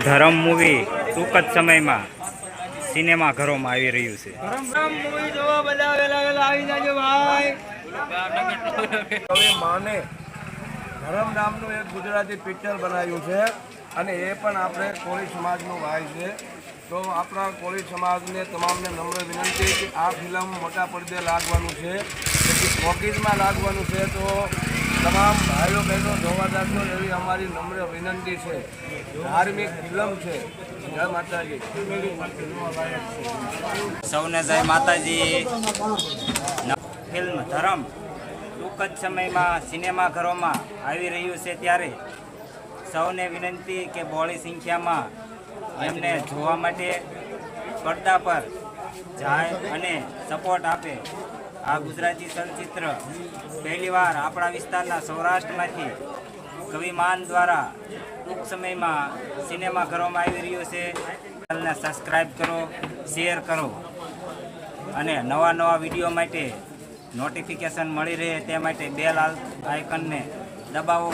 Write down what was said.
ધરમ movie ટૂંક જ સમયમાં સિનેમા ઘરોમાં આવી રહ્યું છે. મૂવી જોવા બધા વેલા આવી જાજો ભાઈ. હવે માને ધરમ નામનું એક ગુજરાતી પિક્ચર બનાવ્યું છે અને એ પણ આપણે કોળી સમાજનું ભાઈ છે. તો આપણા કોળી સમાજને તમામને નમ્ર વિનંતી કે આ ફિલ્મ મોટા પડદે લાગવાનું છે, પછી ટોકીઝમાં લાગવાનું છે. તો તમામ ભાઈઓ બહેનો જોવા જશો એવી અમારી નમ્ર વિનંતી છે. ધાર્મિક ફિલ્મ છે. જય માતાજી. સૌને જય માતાજી. ફિલ્મ ધરમ ટૂંક જ સમયમાં સિનેમા ઘરોમાં આવી રહ્યું છે ત્યારે સૌને વિનંતી કે બહોળી સંખ્યામાં એમને જોવા માટે પડદા પર જાય અને સપોર્ટ આપે. આ ગુજરાતી ચલચિત્ર પહેલીવાર આપણા વિસ્તારના સૌરાષ્ટ્રમાંથી કવિમાન દ્વારા ટૂંક સમયમાં સિનેમા ઘરોમાં આવી રહ્યું છે. ચેનલને સબસ્ક્રાઈબ કરો, શેર કરો અને નવા વિડીયો માટે નોટિફિકેશન મળી રહે તે માટે બેલ આઇકનને દબાવો.